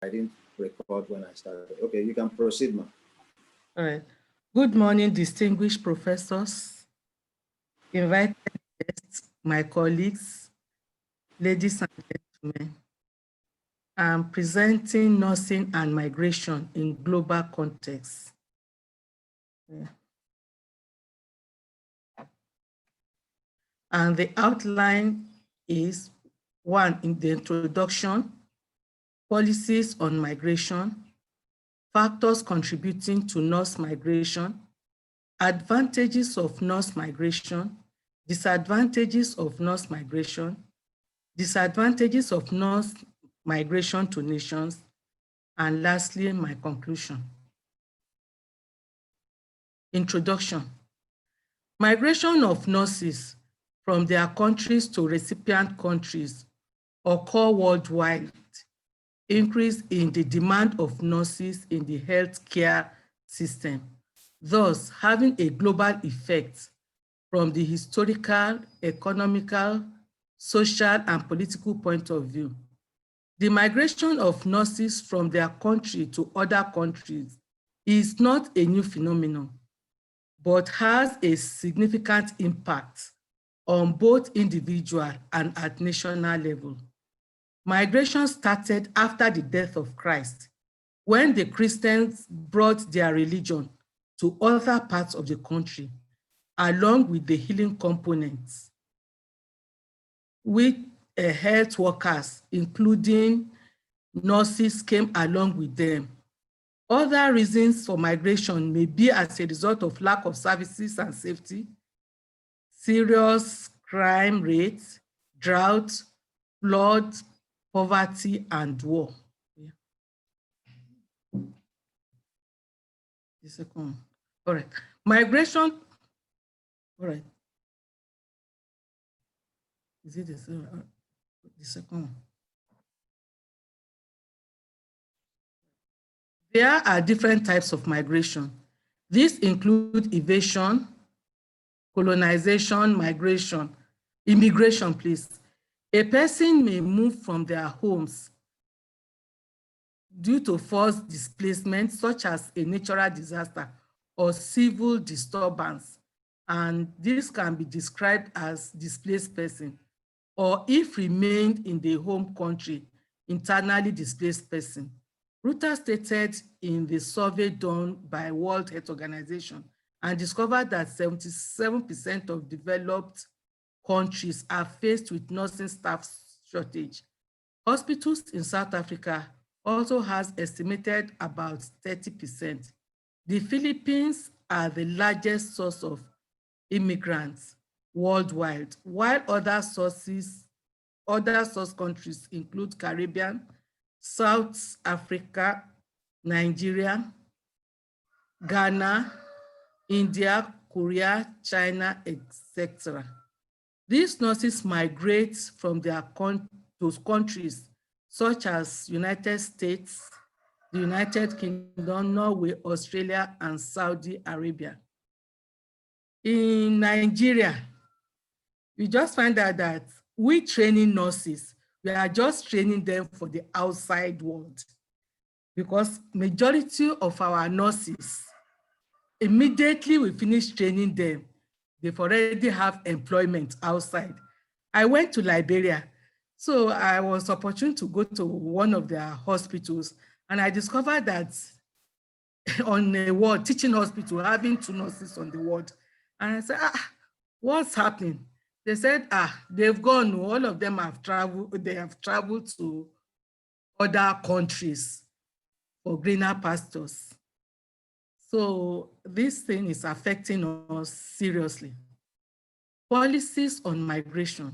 I didn't record when I started. Okay, you can proceed, ma'am. All right. Good morning, distinguished professors, invited guests, my colleagues, ladies and gentlemen. I'm presenting nursing and migration in global context. Yeah. And the outline is 1, in the introduction, policies on migration, factors contributing to nurse migration, advantages of nurse migration, disadvantages of nurse migration, disadvantages of nurse migration to nations, and lastly, my conclusion. Introduction. Migration of nurses from their countries to recipient countries occur worldwide. Increase in the demand of nurses in the healthcare system, thus having a global effect from the historical, economical, social, and political point of view. The migration of nurses from their country to other countries is not a new phenomenon, but has a significant impact on both individual and at national level. Migration started after the death of Christ, when the Christians brought their religion to other parts of the country, along with the healing components, with health workers, including nurses, came along with them. Other reasons for migration may be as a result of lack of services and safety, serious crime rates, drought, flood, poverty, and war. Yeah. The second one. All right. Migration. All right. Is it the second one? There are different types of migration. These include evasion, colonization, migration, immigration, please. A person may move from their homes due to forced displacement, such as a natural disaster or civil disturbance, and this can be described as displaced person, or if remained in the home country, internally displaced person. Reuters stated in the survey done by World Health Organization and discovered that 77% of developed countries are faced with nursing staff shortage. Hospitals in South Africa also has estimated about 30%. The Philippines are the largest source of immigrants worldwide, while other source countries include Caribbean, South Africa, Nigeria, Ghana, India, Korea, China, etc. These nurses migrate from their countries such as United States, the United Kingdom, Norway, Australia, and Saudi Arabia. In Nigeria, we just find out that we training nurses, we are just training them for the outside world, because majority of our nurses, immediately we finish training them, they've already have employment outside. I went to Liberia, so I was opportune to go to one of their hospitals, and I discovered that on a ward, teaching hospital, having 2 nurses on the ward. And I said, what's happening? They said, they've gone, all of them have traveled, they have traveled to other countries for greener pastures. So this thing is affecting us seriously. Policies on migration.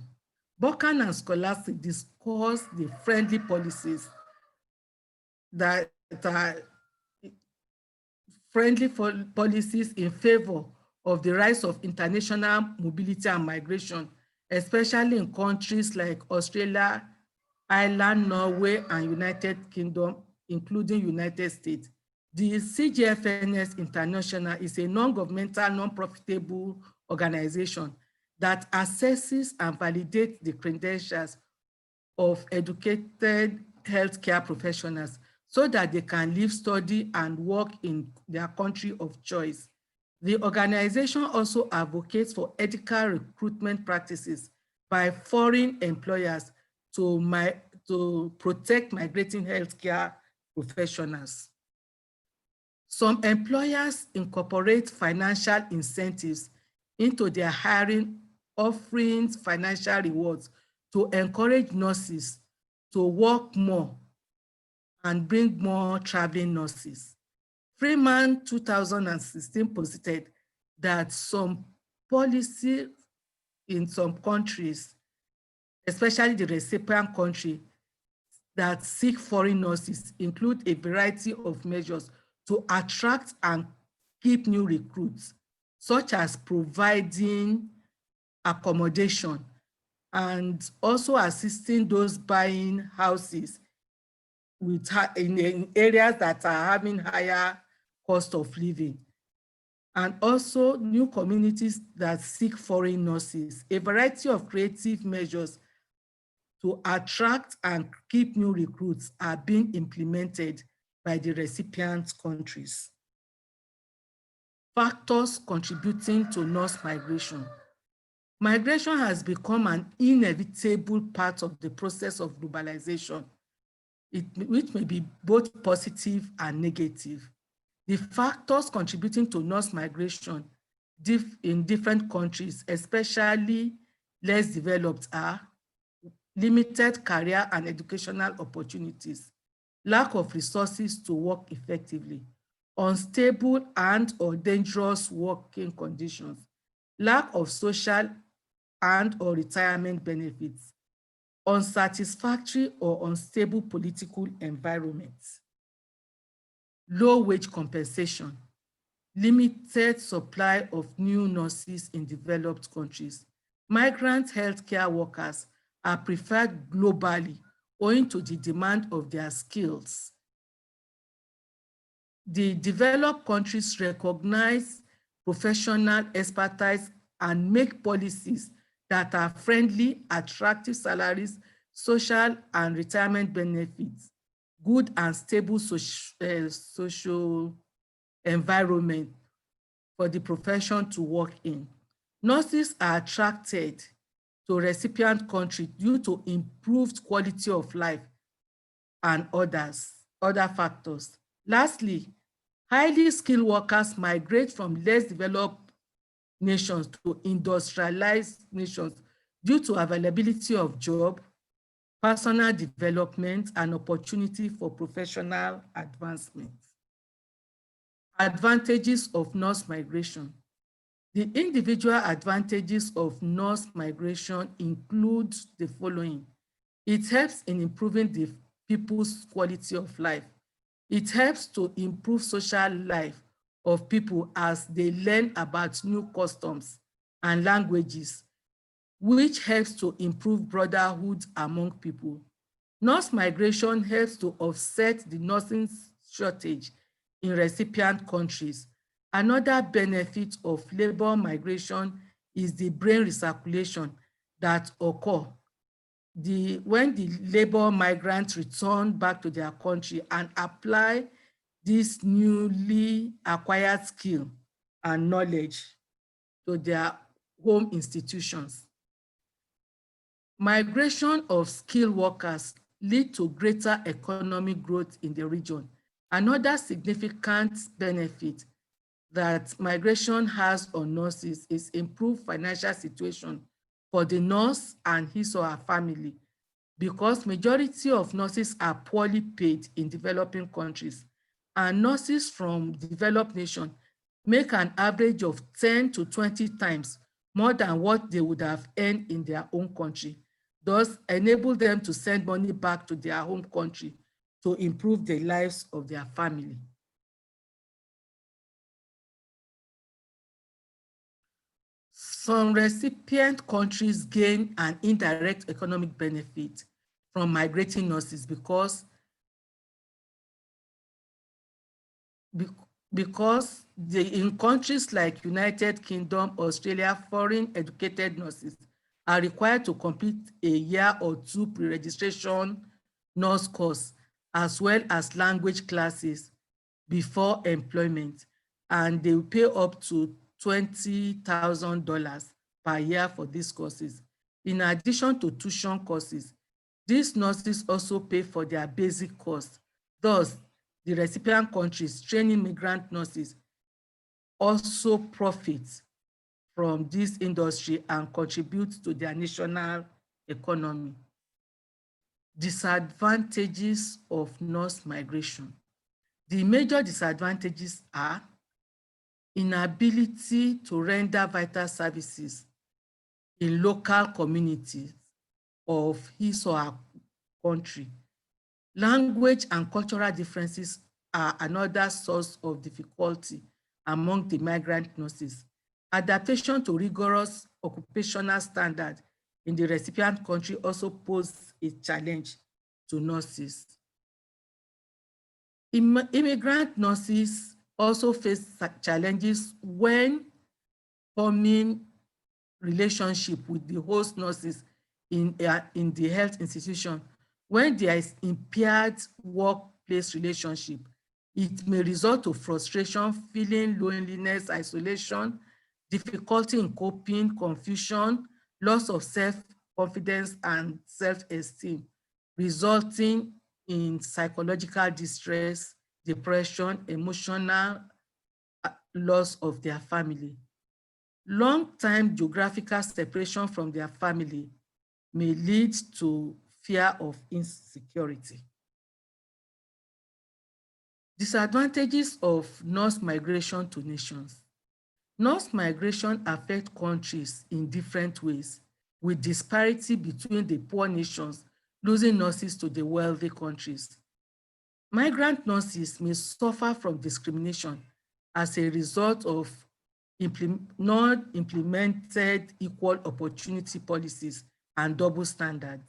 Buchan and Scholastic discuss the friendly policies that are friendly policies in favor of the rise of international mobility and migration, especially in countries like Australia, Ireland, Norway, and United Kingdom, including United States. The CGFNS International is a non-governmental, non-profitable organization that assesses and validates the credentials of educated healthcare professionals so that they can live, study, and work in their country of choice. The organization also advocates for ethical recruitment practices by foreign employers to protect migrating healthcare professionals. Some employers incorporate financial incentives into their hiring, offering financial rewards to encourage nurses to work more and bring more traveling nurses. Freeman 2016 posited that some policy in some countries, especially the recipient country, that seek foreign nurses include a variety of measures to attract and keep new recruits, such as providing accommodation and also assisting those buying houses in areas that are having higher cost of living, and also new communities that seek foreign nurses. A variety of creative measures to attract and keep new recruits are being implemented by the recipient countries. Factors contributing to nurse migration. Migration has become an inevitable part of the process of globalization, which may be both positive and negative. The factors contributing to nurse migration in different countries, especially less developed, are limited career and educational opportunities, lack of resources to work effectively, unstable and or dangerous working conditions, lack of social and or retirement benefits, unsatisfactory or unstable political environments, low wage compensation, limited supply of new nurses in developed countries. Migrant healthcare workers are preferred globally owing to the demand of their skills. The developed countries recognize professional expertise and make policies that are friendly, attractive salaries, social and retirement benefits, good and stable social environment for the profession to work in. Nurses are attracted to recipient country due to improved quality of life and other factors. Lastly, highly skilled workers migrate from less developed nations to industrialized nations due to availability of job, personal development, and opportunity for professional advancement. Advantages of nurse migration. The individual advantages of nurse migration include the following. It helps in improving the people's quality of life. It helps to improve social life of people as they learn about new customs and languages, which helps to improve brotherhood among people. Nurse migration helps to offset the nursing shortage in recipient countries. Another benefit of labor migration is the brain recirculation that occurs when the labor migrants return back to their country and apply this newly acquired skill and knowledge to their home institutions. Migration of skilled workers lead to greater economic growth in the region. Another significant benefit that migration has on nurses is improved financial situation for the nurse and his or her family, because majority of nurses are poorly paid in developing countries, and nurses from developed nations make an average of 10 to 20 times more than what they would have earned in their own country, thus enable them to send money back to their home country to improve the lives of their family. Some recipient countries gain an indirect economic benefit from migrating nurses because in countries like United Kingdom, Australia, foreign educated nurses are required to complete a year or two pre-registration nurse course as well as language classes before employment, and they will pay up to $20,000 per year for these courses. In addition to tuition courses, these nurses also pay for their basic costs. Thus, the recipient countries training migrant nurses also profit from this industry and contribute to their national economy. Disadvantages of nurse migration. The major disadvantages are inability to render vital services in local communities of his or her country. Language and cultural differences are another source of difficulty among the migrant nurses. Adaptation to rigorous occupational standards in the recipient country also pose a challenge to nurses. Immigrant nurses also face challenges when forming relationship with the host nurses in the health institution. When there is impaired workplace relationship, it may result to frustration, feeling loneliness, isolation, difficulty in coping, confusion, loss of self-confidence and self-esteem, resulting in psychological distress, depression, emotional loss of their family. Long-time geographical separation from their family may lead to fear of insecurity. Disadvantages of nurse migration to nations. Nurse migration affects countries in different ways, with disparity between the poor nations losing nurses to the wealthy countries. Migrant nurses may suffer from discrimination as a result of not implemented equal opportunity policies and double standards.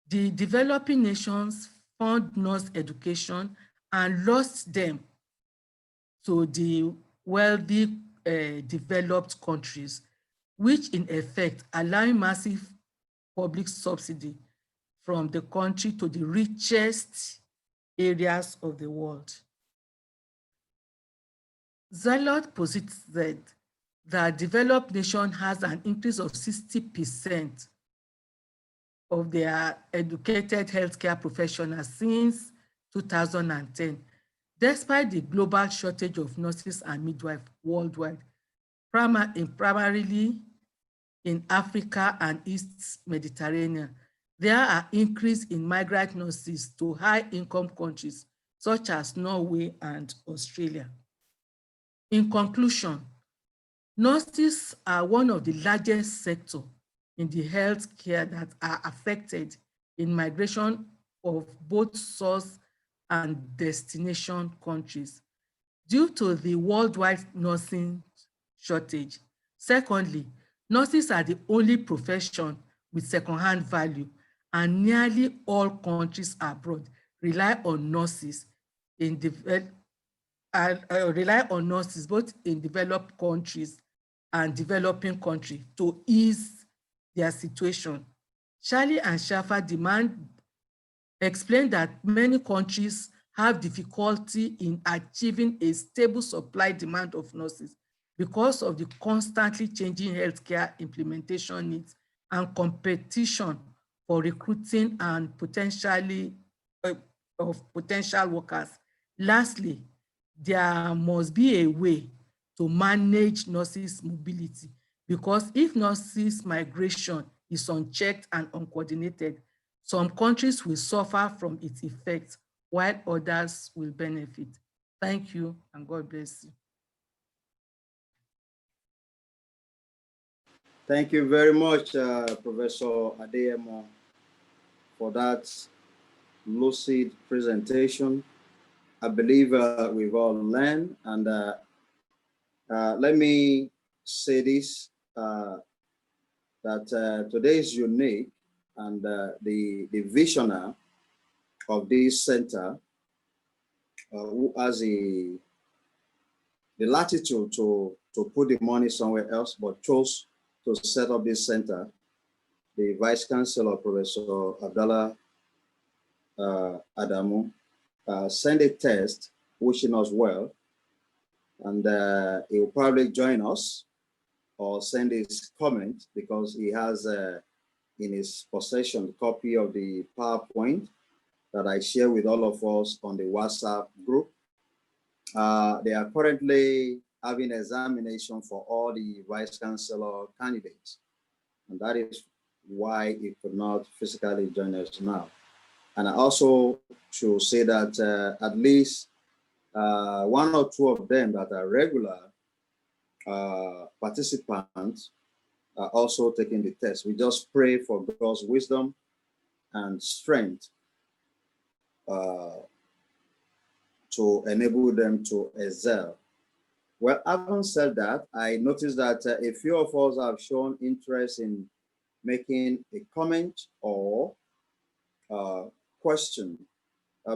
The developing nations fund nurse education and lost them to the wealthy developed countries, which in effect allowing massive public subsidy from the country to the richest areas of the world. Zalot posits that developed nation has an increase of 60% of their educated healthcare professionals since 2010, despite the global shortage of nurses and midwives worldwide, primarily in Africa and East Mediterranean. There are increase in migrant nurses to high-income countries such as Norway and Australia. In conclusion, nurses are one of the largest sectors in the healthcare that are affected in migration of both source and destination countries due to the worldwide nursing shortage. Secondly, nurses are the only profession with second-hand value, and nearly all countries abroad rely on nurses both in developed countries and developing countries to ease their situation. Charlie and Schaffer explain that many countries have difficulty in achieving a stable supply demand of nurses because of the constantly changing healthcare implementation needs and competition for recruiting and potential workers. Lastly, there must be a way to manage nurses' mobility, because if nurses' migration is unchecked and uncoordinated, some countries will suffer from its effects while others will benefit. Thank you, and God bless you. Thank you very much, Professor Adeyemo, for that lucid presentation. I believe we've all learned, and let me say this, that today is unique, and the visionary of this center, who has the latitude to put the money somewhere else, but chose to set up this center, the Vice Chancellor, Professor Abdallah Adamu. send a text wishing us well, and he will probably join us or send his comment because he has in his possession a copy of the PowerPoint that I share with all of us on the WhatsApp group. They are currently having examination for all the vice chancellor candidates, and that is why he could not physically join us now. And I also should say that at least one or two of them that are regular participants are also taking the test. We just pray for God's wisdom and strength to enable them to excel. Well, having said that, I noticed that a few of us have shown interest in making a comment or question.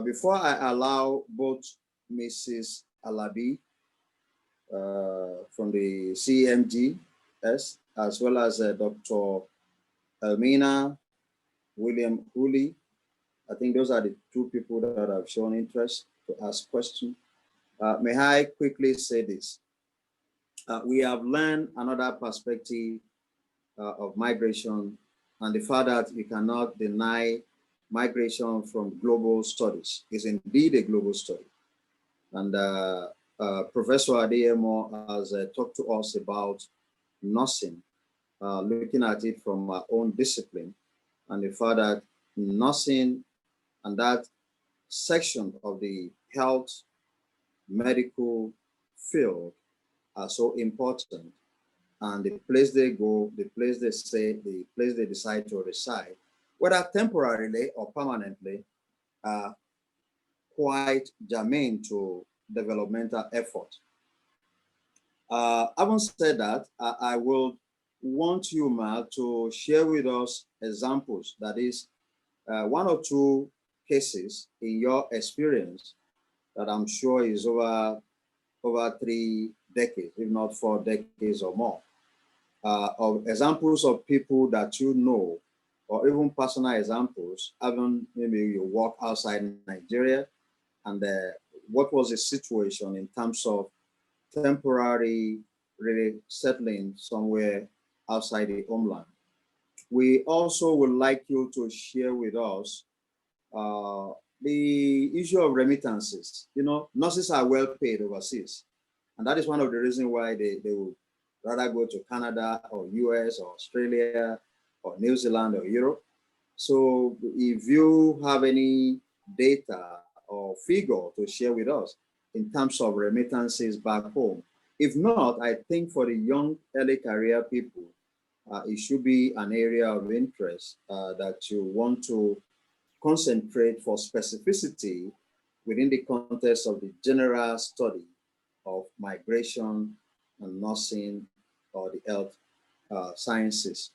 Before I allow both Mrs. Alabi from the CEMGS, as well as Dr. Elmina William Hooley, I think those are the two people that have shown interest to ask questions. May I quickly say this? We have learned another perspective of migration and the fact that we cannot deny migration from global studies is indeed a global study. And Professor Adeyemo has talked to us about nursing, looking at it from our own discipline, and the fact that nursing and that section of the health medical field are so important, and the place they go, the place they stay, the place they decide to reside, whether temporarily or permanently, are quite germane to developmental effort. Having said that, I will want you, Ma, to share with us examples, that is, one or two cases in your experience that I'm sure is over 3 decades, if not 4 decades or more, of examples of people that you know, or even personal examples, even maybe you work outside Nigeria, and what was the situation in terms of temporary really settling somewhere outside the homeland. We also would like you to share with us the issue of remittances. You know, nurses are well paid overseas, and that is one of the reasons why they would rather go to Canada or US or Australia or New Zealand or Europe. So if you have any data or figure to share with us in terms of remittances back home. If not, I think for the young early career people, it should be an area of interest that you want to concentrate for specificity within the context of the general study of migration and nursing or the health sciences.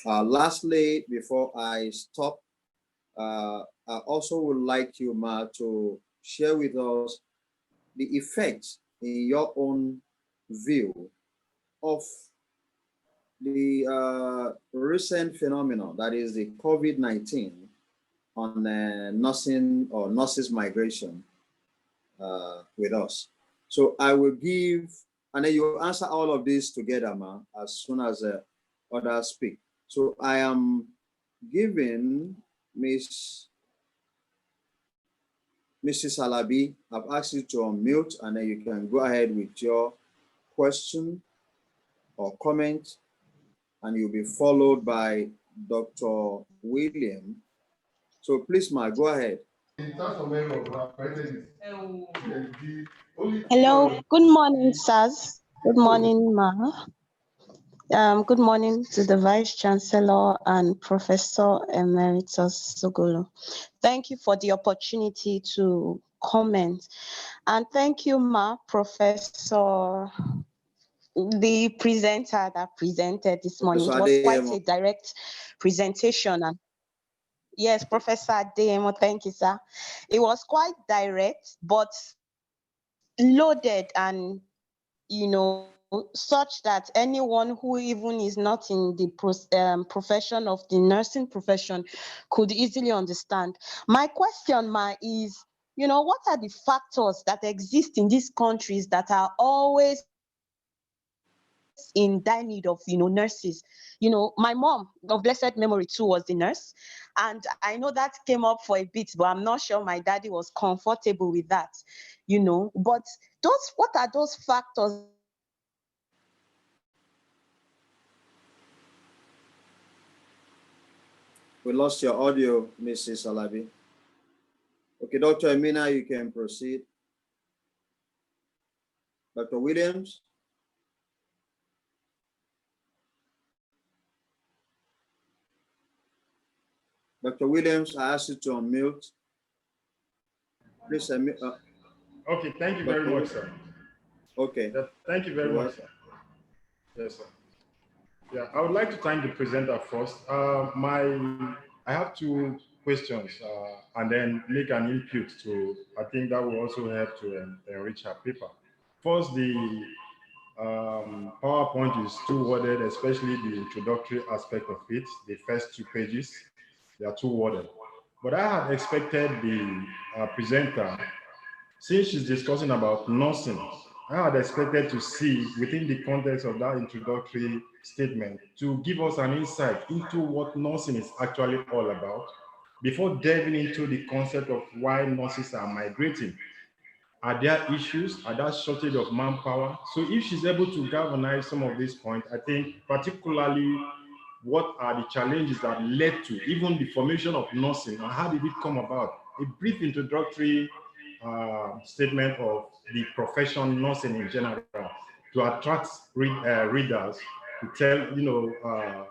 Lastly, before I stop, I also would like you, Ma, to share with us the effects in your own view of the recent phenomenon, that is the COVID-19, on nursing or nurses migration with us. So I will give, and then you answer all of this together, Ma, as soon as others speak. So I am giving Mrs. Alabi, I've asked you to unmute, and then you can go ahead with your question or comment, and you'll be followed by Dr. William. So please, Ma, go ahead. Hello, good morning, sirs. Good morning, Ma. Good morning to the Vice Chancellor and Professor Emeritus Sogolo. Thank you for the opportunity to comment. And thank you, Ma, Professor, the presenter that presented this morning. It was quite a direct presentation. And yes, Professor Adeyemo, thank you, sir. It was quite direct, but loaded and, you know, such that anyone who even is not in the profession of the nursing profession could easily understand. My question, Ma, is You know, what are the factors that exist in these countries that are always in dire need of, nurses? My mom of blessed memory too was the nurse, and I know that came up for a bit, but I'm not sure my daddy was comfortable with that. But what are those factors? We lost your audio, Mrs. Alabi. Okay, Dr. Amina, you can proceed. Dr. Williams? Dr. Williams, I asked you to unmute. Please unmute. Okay, thank you very much, sir. Okay. Yeah, thank you very much, sir. Yes, sir. Yeah, I would like to thank the presenter first. I have two questions and then make an input to, I think that will also help to enrich our paper. First, the PowerPoint is two-worded, especially the introductory aspect of it, the first 2 pages, they are two-worded. But I had expected the presenter, since she's discussing about nursing, I had expected to see within the context of that introductory statement to give us an insight into what nursing is actually all about before delving into the concept of why nurses are migrating. Are there issues? Are there shortage of manpower? So if she's able to galvanize some of these points, I think particularly what are the challenges that led to even the formation of nursing and how did it come about? A brief introductory statement of the profession nursing in general to attract readers to tell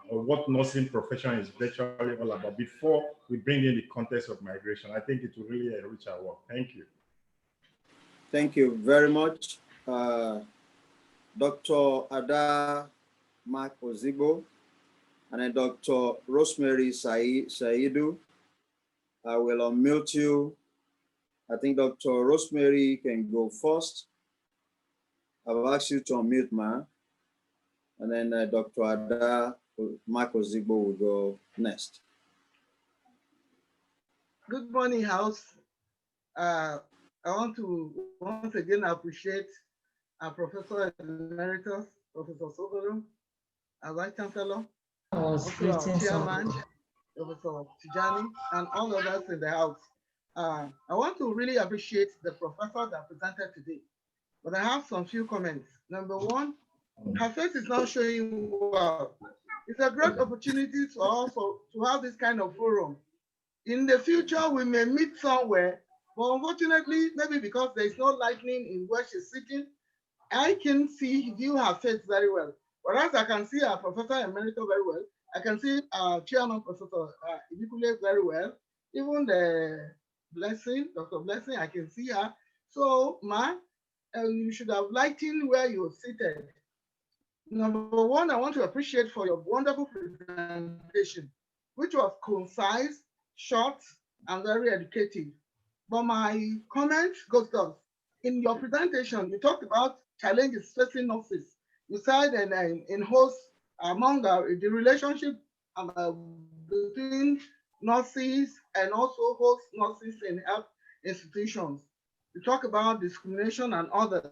what nursing profession is virtually all about before we bring in the context of migration. I think it will really enrich our work. Thank you. Thank you very much. Dr. Ada Mark Ozigbo and then Dr. Rosemary Saidu. I will unmute you. I think Dr. Rosemary can go first. I'll ask you to unmute, ma'am. And then Dr. Ada Mark Ozigbo will go next. Good morning, House. I want to once again appreciate our Professor Emeritus, Professor Sogolo, our Vice Chancellor, also our Chairman, Professor Tijani, and all others in the House. I want to really appreciate the professor that presented today, but I have some few comments. Number one, her face is not showing well. It's a great opportunity to also to have this kind of forum. In the future, we may meet somewhere, but unfortunately, maybe because there is no lightning in where she's sitting, I can view her face very well. Whereas I can see our Professor Emeritus very well. I can see our Chairman, Professor Ibikule, very well. Even the Blessing, Dr. Blessing, I can see her. So, Ma, you should have lighting where you're seated. Number one, I want to appreciate for your wonderful presentation, which was concise, short, and very educative. But my comment goes thus. In your presentation, you talked about challenges facing nurses. You said in host among the relationship between nurses and also host nurses in health institutions. You talk about discrimination and others,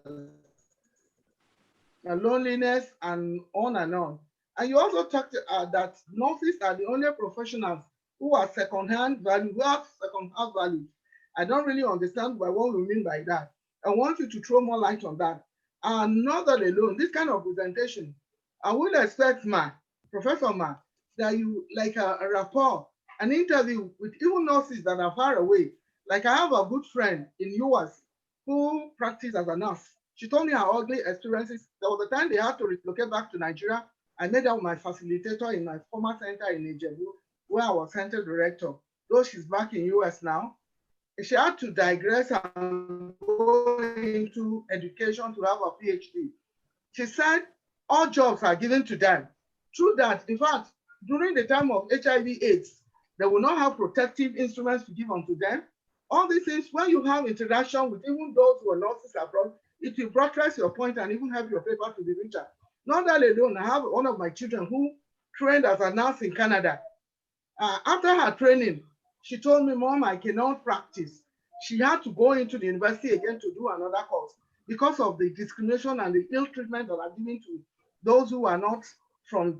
loneliness, and on and on. And you also talked that nurses are the only professionals who are second-hand value, who have second-hand value. I don't really understand what we mean by that. I want you to throw more light on that. And not that alone, this kind of presentation, I would expect Professor Ma, that you like a rapport, an interview with even nurses that are far away. Like I have a good friend in US who practiced as a nurse. She told me her ugly experiences. There was a time they had to relocate back to Nigeria. I made her my facilitator in my former center in Ijebu, where I was center director. Though she's back in US now, she had to digress and go into education to have a PhD. She said all jobs are given to them. True that, in fact, during the time of HIV/AIDS, they will not have protective instruments to give unto them. All these things, when you have interaction with even those who are nurses abroad, it will buttress your point and even help your paper to be richer. Not that alone, I have one of my children who trained as a nurse in Canada. After her training, she told me, Mom, I cannot practice. she had to go into the university again to do another course because of the discrimination and the ill treatment that are given to those who are not from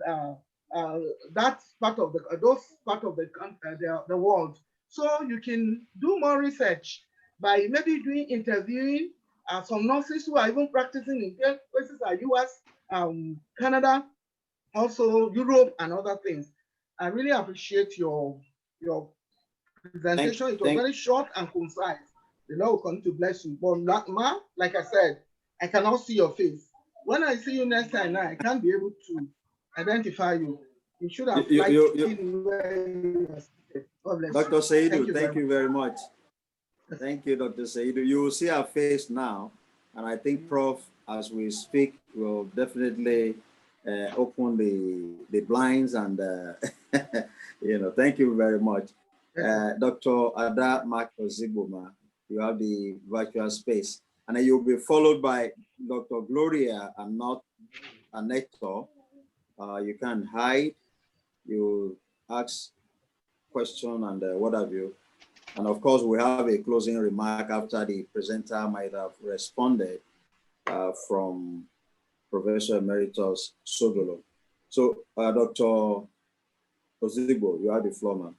that part of the world. So you can do more research by maybe doing interviewing some nurses who are even practicing in places like US, Canada, also Europe and other things. I really appreciate your presentation. It was very short and concise. The Lord will continue to bless you. But Ma, like I said, I cannot see your face. When I see you next time, I can't be able to identify you. You should have seen where you are seated. God bless Dr. you. Saidu, thank you very much. Thank you, Dr. Saidu. You will see our face now. And I think Prof, as we speak, will definitely open the blinds and, thank you very much. Dr. Ada Mark-Ozigbo, you have the virtual space. And then you'll be followed by Dr. Gloria and not an actor. You can hide, you ask question and what have you. And of course, we have a closing remark after the presenter might have responded from Professor Emeritus Sogolo. So, Dr. Ozigbo, you have the floor, ma'am.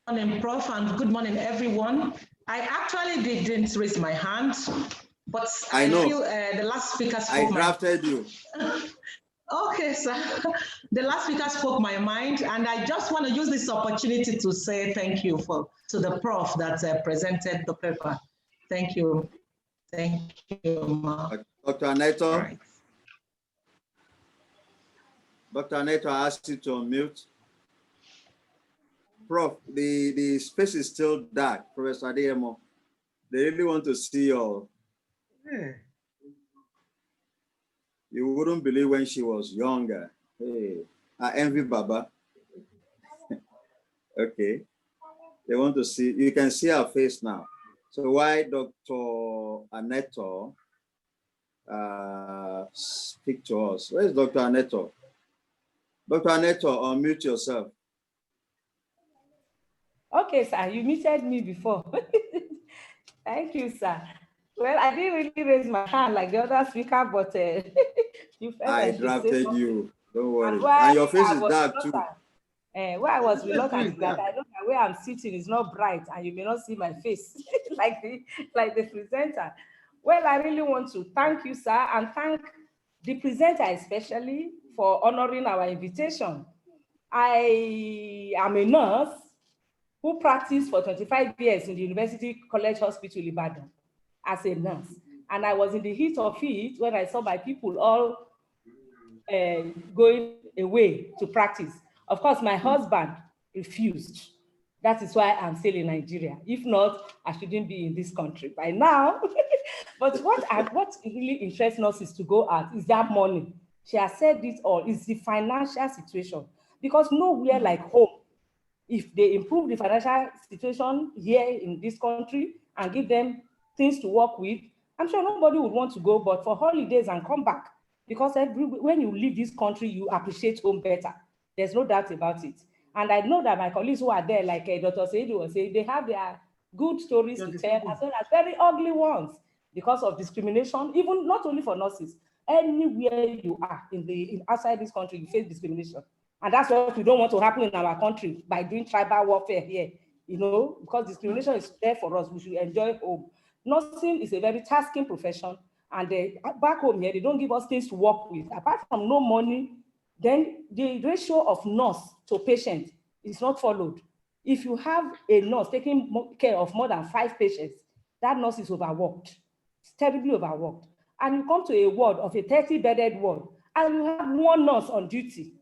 Good morning, Prof, and good morning, everyone. I actually didn't raise my hand, but I feel the last speaker spoke. I drafted you. Okay, sir. The last speaker spoke my mind, and I just want to use this opportunity to say thank you to the Prof that presented the paper. Thank you. Thank you, Ma. Dr. Aneto. Right. Dr. Aneto, I asked you to unmute. Prof, the space is still dark, Professor Adeyemo. They really want to see your... Yeah. You wouldn't believe when she was younger. Hey, I envy Baba. Okay. They want to see, you can see her face now. So why Dr. Aneto speak to us? Where is Dr. Aneto? Dr. Aneto, unmute yourself. Okay, sir, you muted me before. Thank you, sir. Well, I didn't really raise my hand like the other speaker, but you felt I like drafted you. Don't worry. And your face is dark too. Where I was reluctant is that I know that where I'm sitting is not bright and you may not see my face like the presenter. Well, I really want to thank you, sir, and thank the presenter especially for honoring our invitation. I am a nurse who practiced for 25 years in the University College Hospital, Ibadan, as a nurse. And I was in the heat of it when I saw my people all going away to practice. Of course, my husband refused. That is why I'm still in Nigeria. If not, I shouldn't be in this country by now. But what really interests us is to go out is that money. She has said this all, is the financial situation. Because nowhere like home, if they improve the financial situation here in this country and give them things to work with, I'm sure nobody would want to go, but for holidays and come back. Because when you leave this country, you appreciate home better. There's no doubt about it. And I know that my colleagues who are there, like Dr. Saidu was saying, they have their good stories to tell, as well as very ugly ones, because of discrimination, even not only for nurses. Anywhere you are outside this country, you face discrimination. And that's what we don't want to happen in our country by doing tribal warfare here, because discrimination is there for us. We should enjoy home. Nursing is a very tasking profession. And back home here, they don't give us things to work with. Apart from no money, then the ratio of nurse to patient is not followed. If you have a nurse taking care of more than 5 patients, that nurse is overworked. It's terribly overworked. And you come to a ward of a 30-bedded ward, and you have 1 nurse on duty.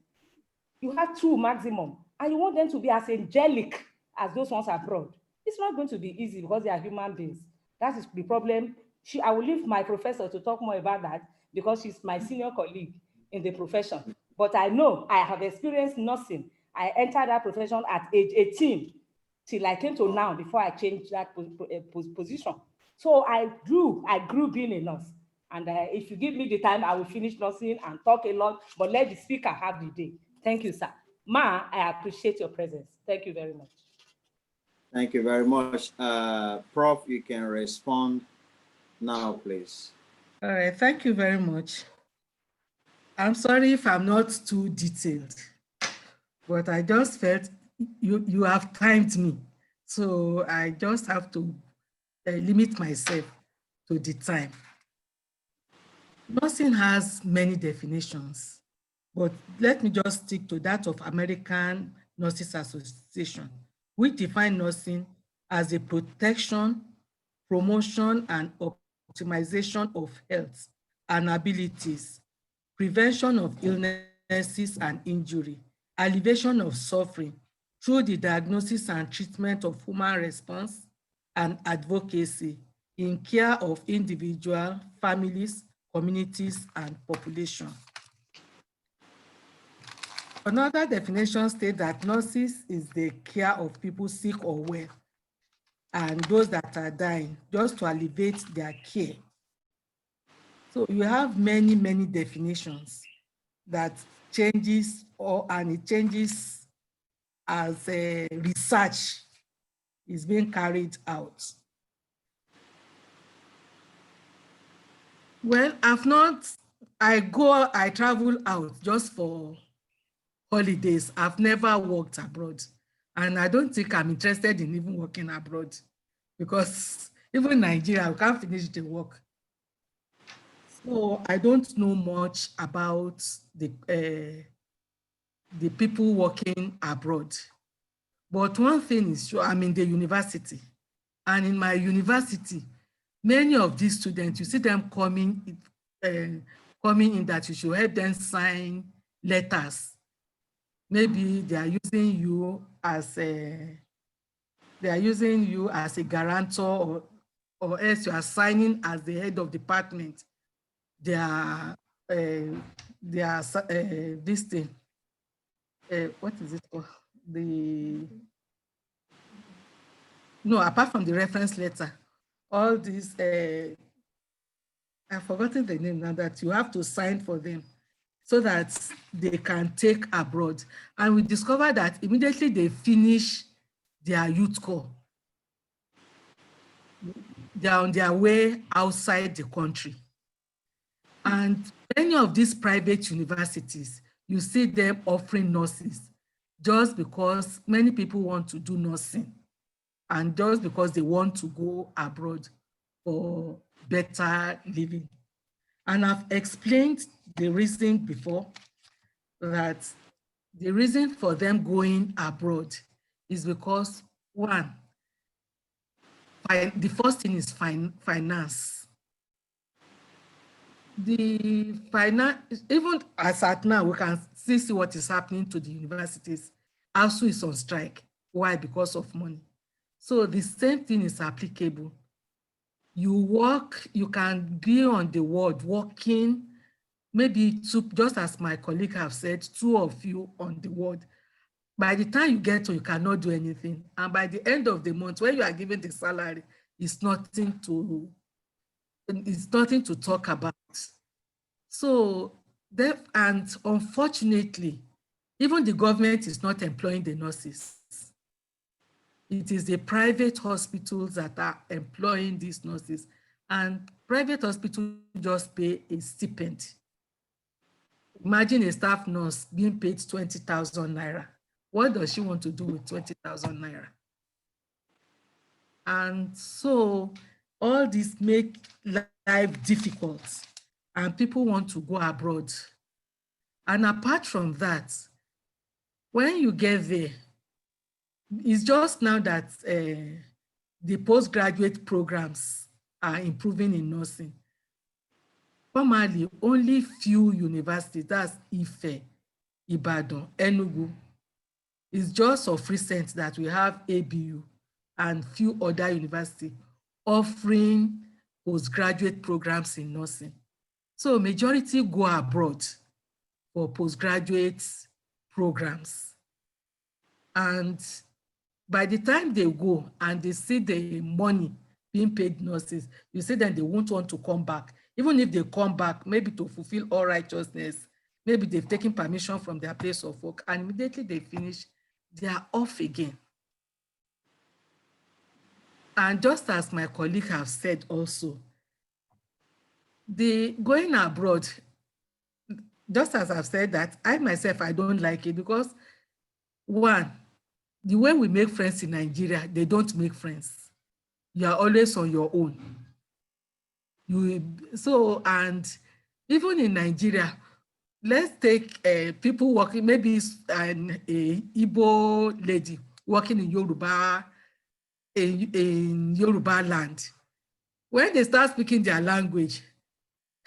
You have 2 maximum, and you want them to be as angelic as those ones abroad. It's not going to be easy because they are human beings. That is the problem. I will leave my professor to talk more about that because she's my senior colleague in the profession. But I know I have experienced nursing. I entered that profession at age 18 till I came to now before I changed that position. So I grew being a nurse. And if you give me the time, I will finish nursing and talk a lot, but let the speaker have the day. Thank you, sir. Ma, I appreciate your presence. Thank you very much. Thank you very much. Prof, you can respond now, please. All right, thank you very much. I'm sorry if I'm not too detailed, but I just felt you have timed me. So I just have to limit myself to the time. Nursing has many definitions, but let me just stick to that of American Nurses Association, which define nursing as a protection, promotion, and optimization of health and abilities, prevention of illnesses and injury, alleviation of suffering through the diagnosis and treatment of human response and advocacy in care of individual, families, communities, and population. Another definition states that nurses is the care of people sick or well and those that are dying, just to alleviate their care. So you have many, many definitions that changes and it changes as research is being carried out. Well, I travel out just for holidays. I've never worked abroad. And I don't think I'm interested in even working abroad because even Nigeria, we can't finish the work. So I don't know much about the people working abroad. But one thing is sure, I'm in the university. And in my university, many of these students, you see them coming in that you should help them sign letters. Maybe they are using you as a guarantor, or else you are signing as the head of department. They are this thing. What is it called? No, apart from the reference letter, all these, I've forgotten the name now, that you have to sign for them so that they can take abroad. And we discovered that immediately they finish their youth corps, they're on their way outside the country. And many of these private universities, you see them offering nurses just because many people want to do nursing and just because they want to go abroad for better living. And I've explained the reason before, that the reason for them going abroad is because, one, the first thing is finance. The finance, even as at now, we can still see what is happening to the universities. ASU is on strike. Why? Because of money. So the same thing is applicable. You work, you can be on the ward working, maybe two, just as my colleague have said, two of you on the ward. By the time you get to, you cannot do anything. And by the end of the month, when you are given the salary, it's nothing to talk about. So, and unfortunately, even the government is not employing the nurses. It is the private hospitals that are employing these nurses, and private hospitals just pay a stipend. Imagine a staff nurse being paid 20,000 naira. What does she want to do with 20,000 naira? And so all this make life difficult, and people want to go abroad. And apart from that, when you get there, it's just now that the postgraduate programs are improving in nursing. Formerly, only few universities, that's Ife, Ibadan, Enugu. It's just of recent that we have ABU and few other universities offering postgraduate programs in nursing. So majority go abroad for postgraduate programs. And by the time they go and they see the money being paid nurses, you see that they won't want to come back. Even if they come back, maybe to fulfill all righteousness, maybe they've taken permission from their place of work, and immediately they finish they are off again. And just as my colleague have said also, the going abroad, just as I've said that, I myself, I don't like it because one, the way we make friends in Nigeria, they don't make friends. You are always on your own. And even in Nigeria, let's take people working, maybe an Igbo lady working in Yoruba, in Yoruba land. When they start speaking their language,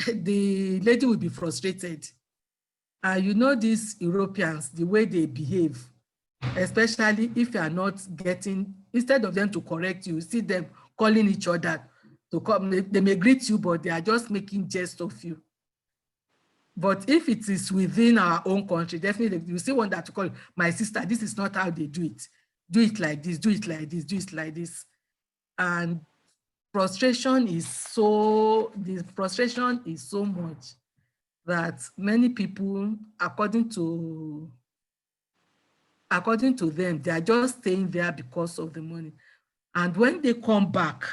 the lady will be frustrated. You know these Europeans, the way they behave, especially if you are not getting, instead of them to correct you, see them calling each other to come, they may greet you, but they are just making jest of you. But if it is within our own country, definitely you see one that to call my sister, this is not how they do it. Do it like this, do it like this, do it like this. And the frustration is so much that many people, according to them, they are just staying there because of the money. And when they come back,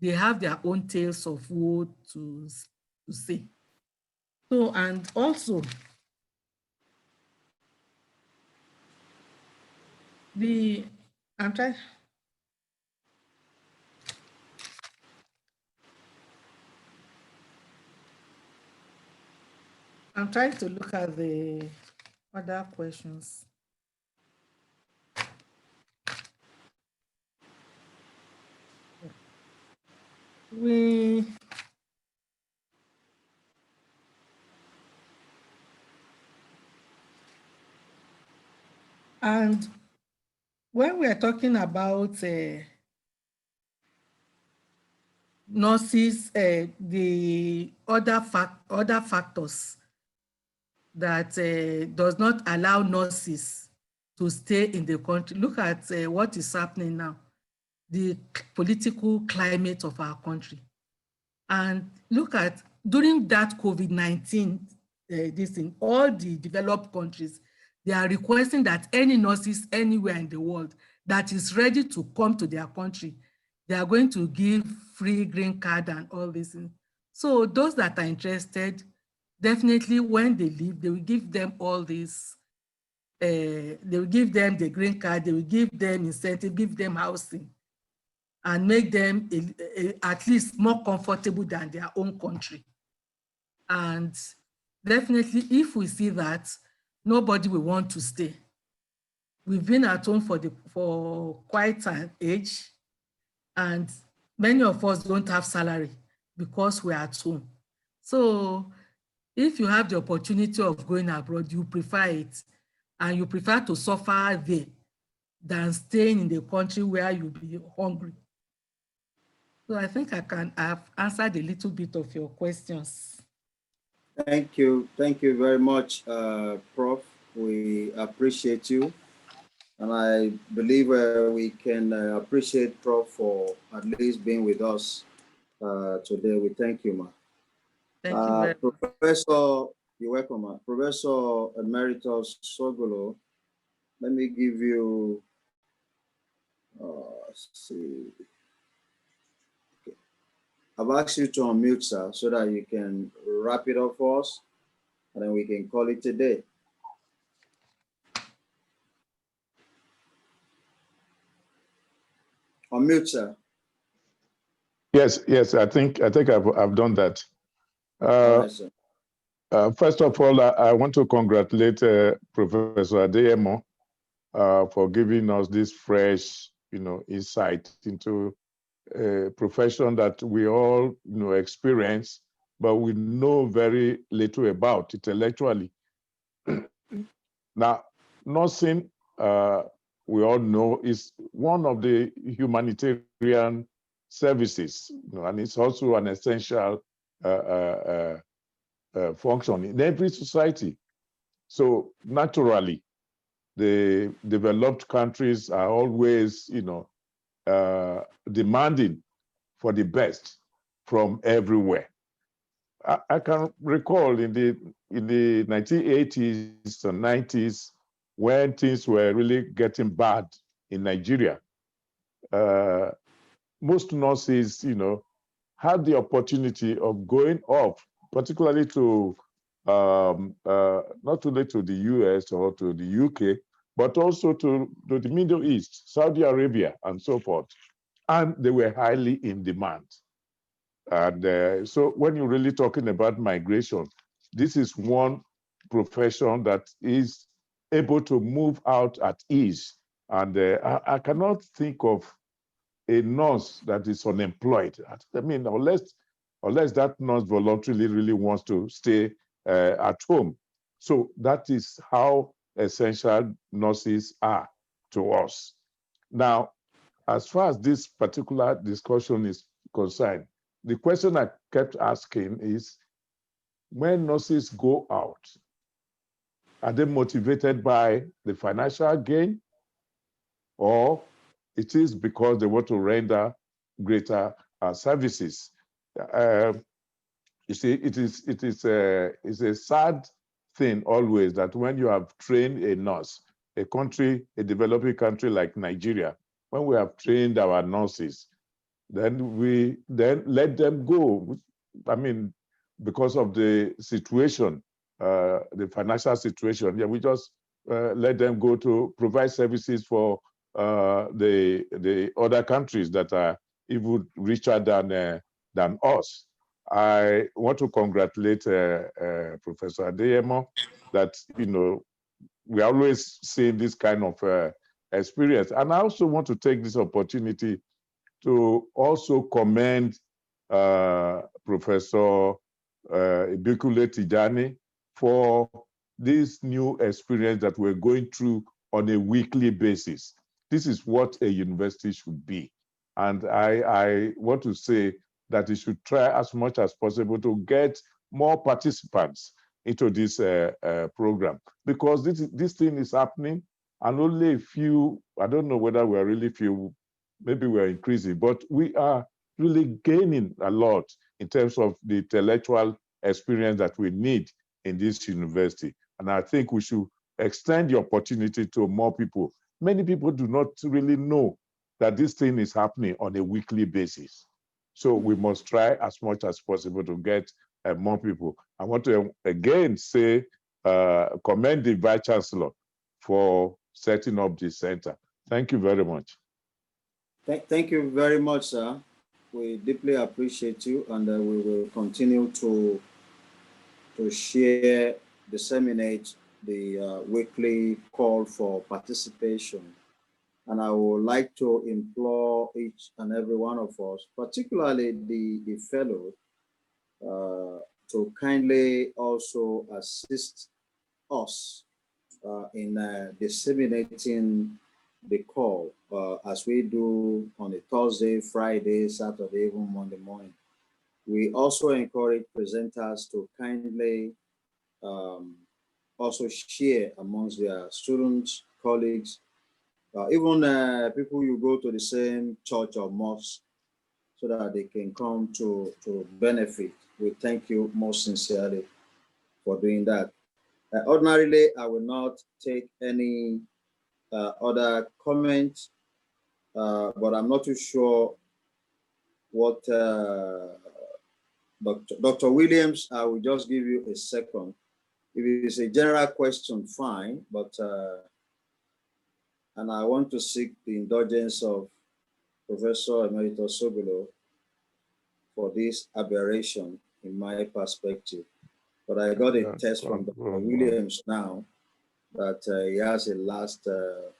they have their own tales of woe to say. So, and also, I'm trying to look at the other questions. And when we are talking about nurses, the other factors that does not allow nurses to stay in the country. Look at what is happening now, the political climate of our country. And look at, during that COVID-19, this in all the developed countries, they are requesting that any nurses anywhere in the world that is ready to come to their country, they are going to give free green card and all this. So those that are interested, definitely when they leave, they will give them all this. They will give them the green card, they will give them incentive, give them housing, and make them at least more comfortable than their own country. And definitely, if we see that, nobody will want to stay. We've been at home for quite an age, and many of us don't have salary because we're at home. So if you have the opportunity of going abroad, you prefer it, and you prefer to suffer there than staying in the country where you'll be hungry. So I think I've answered a little bit of your questions. Thank you very much, Prof. We appreciate you. And I believe we can appreciate Prof for at least being with us today. We thank you, ma. Thank you very much. Professor, you're welcome, ma. Professor Emeritus Sogolo, let me give you, let's see. Okay. I've asked you to unmute, sir, so that you can wrap it up for us, and then we can call it a day. Unmute, sir. Yes, I think I've done that. Right, sir. First of all, I want to congratulate Professor Adeyemo for giving us this fresh, insight into a profession that we all, experience, but we know very little about intellectually. Now, nursing, we all know, is one of the humanitarian services, and it's also an essential function in every society. So naturally, the developed countries are always, demanding for the best from everywhere. I can recall in the 1980s and 90s, when things were really getting bad in Nigeria, most nurses, had the opportunity of going off, particularly to not only to the US or to the UK, but also to the Middle East, Saudi Arabia, and so forth. And they were highly in demand. And so when you're really talking about migration, this is one profession that is able to move out at ease. And I cannot think of a nurse that is unemployed. I mean, unless that nurse voluntarily really wants to stay at home. So that is how essential nurses are to us. Now, as far as this particular discussion is concerned, the question I kept asking is, when nurses go out, are they motivated by the financial gain, or it is because they want to render greater services? You see, it's a sad thing always that when you have trained a nurse, a developing country like Nigeria, when we have trained our nurses, then we let them go. I mean, because of the situation, the financial situation, yeah, we just let them go to provide services for the other countries that are even richer than us. I want to congratulate Professor Adeyemo that, we are always seeing this kind of experience. And I also want to take this opportunity to also commend Professor Ibikule Tijani for this new experience that we're going through on a weekly basis. This is what a university should be. And I want to say that it should try as much as possible to get more participants into this program, because this thing is happening, and only a few, I don't know whether we're really few, maybe we're increasing, but we are really gaining a lot in terms of the intellectual experience that we need in this university. And I think we should extend the opportunity to more people. Many people do not really know that this thing is happening on a weekly basis. So we must try as much as possible to get more people. I want to again say, commend the Vice Chancellor for setting up this center. Thank you very much. Thank you very much, sir. We deeply appreciate you, and we will continue to share, disseminate the weekly call for participation. And I would like to implore each and every one of us, particularly the fellows, to kindly also assist us in disseminating the call as we do on a Thursday, Friday, Saturday, even Monday morning. We also encourage presenters to kindly also share amongst their students, colleagues, even people you go to the same church or mosque, so that they can come to benefit. We thank you most sincerely for doing that. Ordinarily, I will not take any other comments, but I'm not too sure what Dr. Williams, I will just give you a second. If it's a general question, fine, but and I want to seek the indulgence of Professor Emeritus Sogolo for this aberration in my perspective. But I got a text from Dr. Williams now that he has a last. So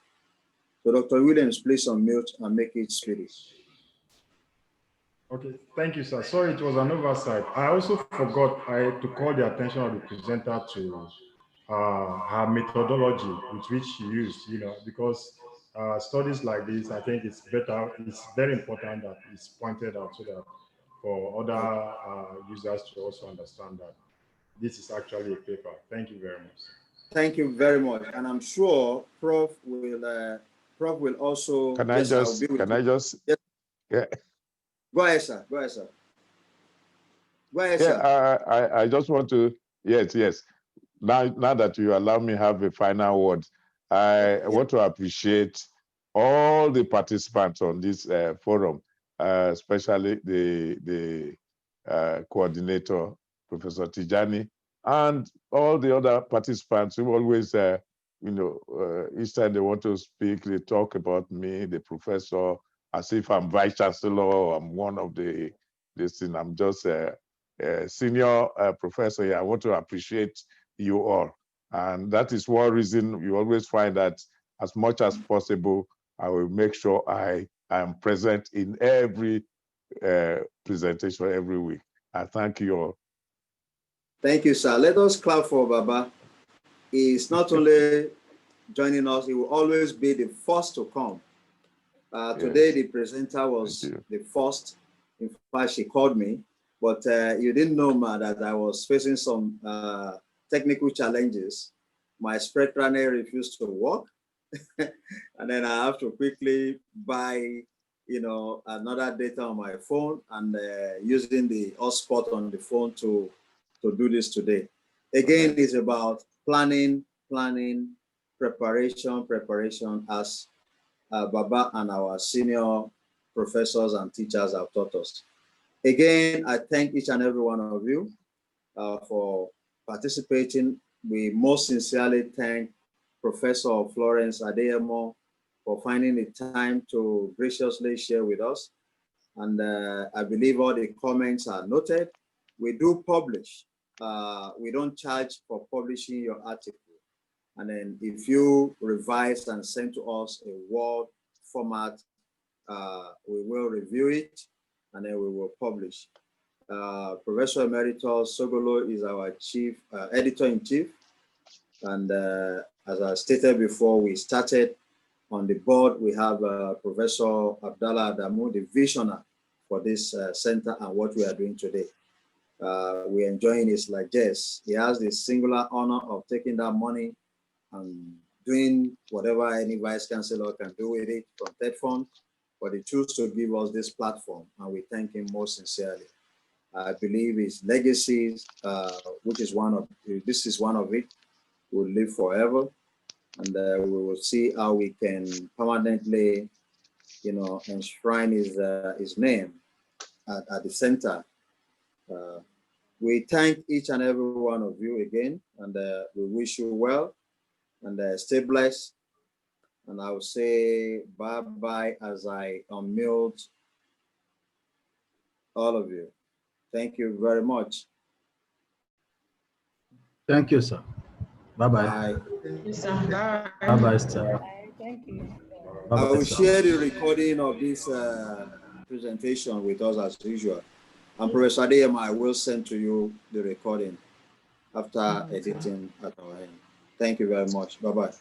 Dr. Williams, please unmute and make it speedy. Okay, thank you, sir. Sorry, it was an oversight. I also forgot to call the attention of the presenter to her methodology with which she used, because studies like this, I think it's very important that it's pointed out so that for other users to also understand that this is actually a paper. Thank you very much. Thank you very much. And I'm sure Prof will also. Can I just? Yes. Yeah. Go ahead, sir. Go ahead, sir. Go ahead, yeah, sir. I just want to, yes. Now that you allow me have a final word, I want to appreciate all the participants on this forum, especially the coordinator, Professor Tijani, and all the other participants who always, each time they want to speak, they talk about me, the professor, as if I'm vice chancellor or I'm one of this thing. I'm just a senior professor here. I want to appreciate you all. And that is one reason you always find that as much as possible, I will make sure I am present in every presentation every week. I thank you all. Thank you, sir. Let us clap for Baba. He's not only joining us, he will always be the first to come. Today, the presenter was the first. In fact, she called me, but you didn't know, ma, that I was facing some technical challenges. My spectral refused to work. And then I have to quickly buy, another data on my phone and using the hotspot on the phone to do this today. Again, it's about planning, preparation, as Baba and our senior professors and teachers have taught us. Again, I thank each and every one of you for participating. We most sincerely thank Professor Florence Adeyemo for finding the time to graciously share with us. And I believe all the comments are noted. We do publish. We don't charge for publishing your article. And then if you revise and send to us a Word format, we will review it and then we will publish. Professor Emeritus Sogolo is our chief editor-in-chief. And as I stated before, we started on the board. We have Professor Abdallah Adamu, the visionary for this center and what we are doing today. We're enjoying his largesse. He has the singular honor of taking that money and doing whatever any vice chancellor can do with it from that fund, but he chose to give us this platform, and we thank him most sincerely. I believe his legacies, which is one of it, will live forever, and we will see how we can permanently, enshrine his name at the center. We thank each and every one of you again, and we wish you well, and stay blessed. And I will say bye-bye as I unmute all of you. Thank you very much. Thank you, sir. Bye-bye. Bye-bye, sir. Thank you. I will share the recording of this presentation with us as usual. And Professor Adeyemo, I will send to you the recording after editing at our end. Thank you very much. Bye-bye.